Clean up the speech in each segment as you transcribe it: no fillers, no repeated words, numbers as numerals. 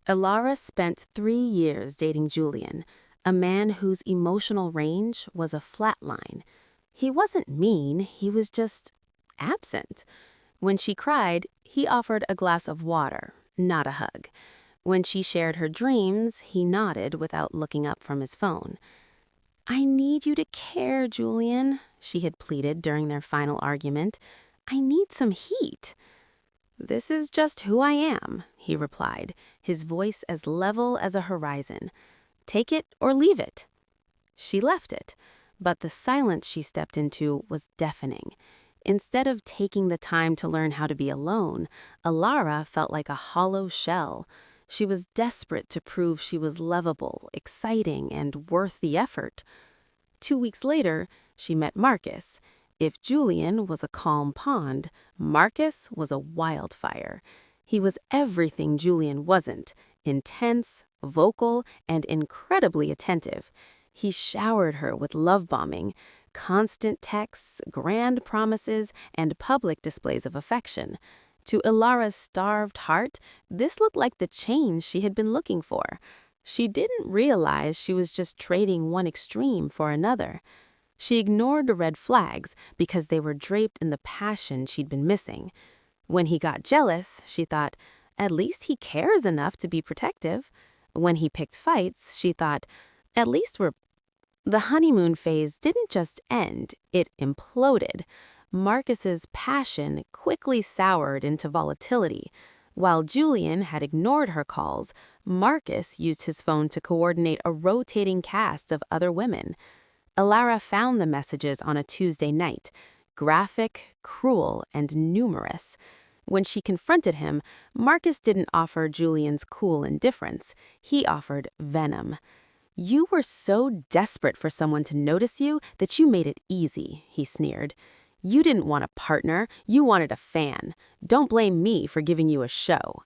Ilara spent 3 years dating Julian, a man whose emotional range was a flat line. He wasn't mean, he was just absent. When she cried, he offered a glass of water, not a hug. When she shared her dreams, he nodded without looking up from his phone. "I need you to care, Julian," she had pleaded during their final argument. "I need some heat." "This is just who I am," he replied, his voice as level as a horizon. "Take it or leave it." She left it, but the silence she stepped into was deafening. Instead of taking the time to learn how to be alone, Alara felt like a hollow shell. She was desperate to prove she was lovable, exciting, and worth the effort. 2 weeks later, she met Marcus. If Julian was a calm pond, Marcus was a wildfire. He was everything Julian wasn't: intense, vocal, and incredibly attentive. He showered her with love bombing, constant texts, grand promises, and public displays of affection. To Ilara's starved heart, this looked like the change she had been looking for. She didn't realize she was just trading one extreme for another. She ignored the red flags because they were draped in the passion she'd been missing. When he got jealous, she thought, at least he cares enough to be protective. When he picked fights, she thought, at least we're... The honeymoon phase didn't just end, it imploded. Marcus's passion quickly soured into volatility. While Julian had ignored her calls, Marcus used his phone to coordinate a rotating cast of other women. Alara found the messages on a Tuesday night, graphic, cruel, and numerous. When she confronted him, Marcus didn't offer Julian's cool indifference. He offered venom. "You were so desperate for someone to notice you that you made it easy," he sneered. "You didn't want a partner, you wanted a fan. Don't blame me for giving you a show."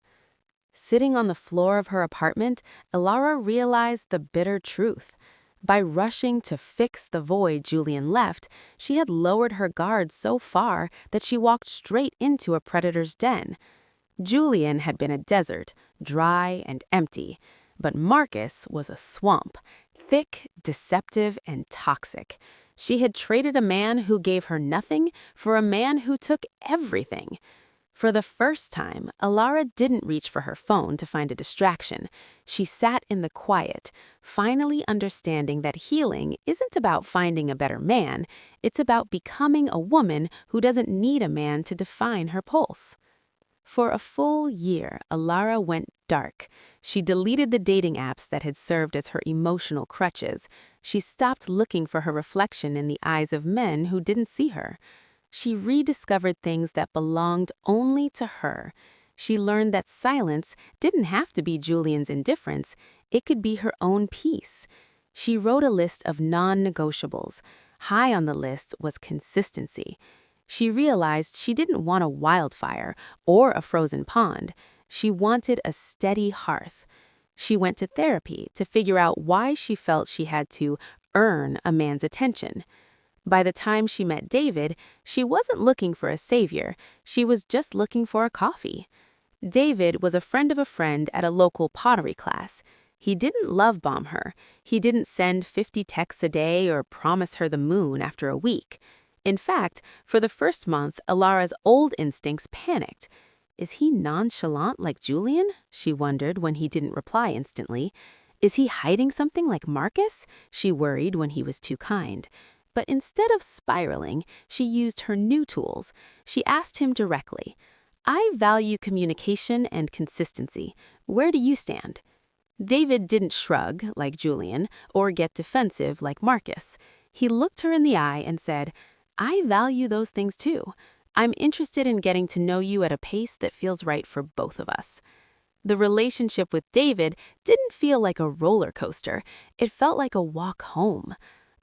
Sitting on the floor of her apartment, Ilara realized the bitter truth. By rushing to fix the void Julian left, she had lowered her guard so far that she walked straight into a predator's den. Julian had been a desert, dry and empty, but Marcus was a swamp, thick, deceptive, and toxic. She had traded a man who gave her nothing for a man who took everything. For the first time, Alara didn't reach for her phone to find a distraction. She sat in the quiet, finally understanding that healing isn't about finding a better man, it's about becoming a woman who doesn't need a man to define her pulse. For a full year, Alara went dark. She deleted the dating apps that had served as her emotional crutches. She stopped looking for her reflection in the eyes of men who didn't see her. She rediscovered things that belonged only to her. She learned that silence didn't have to be Julian's indifference, it could be her own peace. She wrote a list of non-negotiables. High on the list was consistency. She realized she didn't want a wildfire or a frozen pond. She wanted a steady hearth. She went to therapy to figure out why she felt she had to earn a man's attention. By the time she met David, she wasn't looking for a savior. She was just looking for a coffee. David was a friend of a friend at a local pottery class. He didn't love bomb her. He didn't send 50 texts a day or promise her the moon after a week. In fact, for the first month, Alara's old instincts panicked. Is he nonchalant like Julian? She wondered when he didn't reply instantly. Is he hiding something like Marcus? She worried when he was too kind. But instead of spiraling, she used her new tools. She asked him directly, "I value communication and consistency. Where do you stand?" David didn't shrug, like Julian, or get defensive, like Marcus. He looked her in the eye and said, "I value those things too. I'm interested in getting to know you at a pace that feels right for both of us." The relationship with David didn't feel like a roller coaster. It felt like a walk home.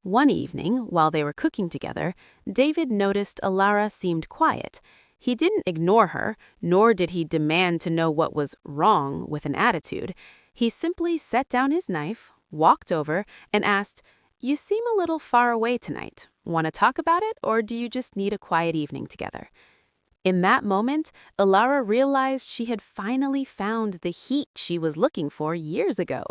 One evening, while they were cooking together, David noticed Alara seemed quiet. He didn't ignore her, nor did he demand to know what was wrong with an attitude. He simply set down his knife, walked over, and asked, "You seem a little far away tonight. Want to talk about it, or do you just need a quiet evening together?" In that moment, Ilara realized she had finally found the heat she was looking for years ago.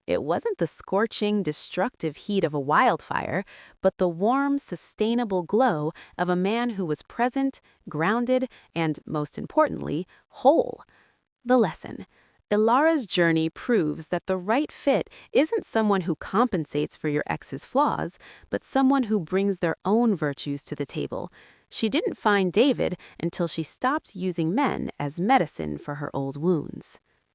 It wasn't the scorching, destructive heat of a wildfire, but the warm, sustainable glow of a man who was present, grounded, and, most importantly, whole. The lesson. Ilara's journey proves that the right fit isn't someone who compensates for your ex's flaws, but someone who brings their own virtues to the table. She didn't find David until she stopped using men as medicine for her old wounds.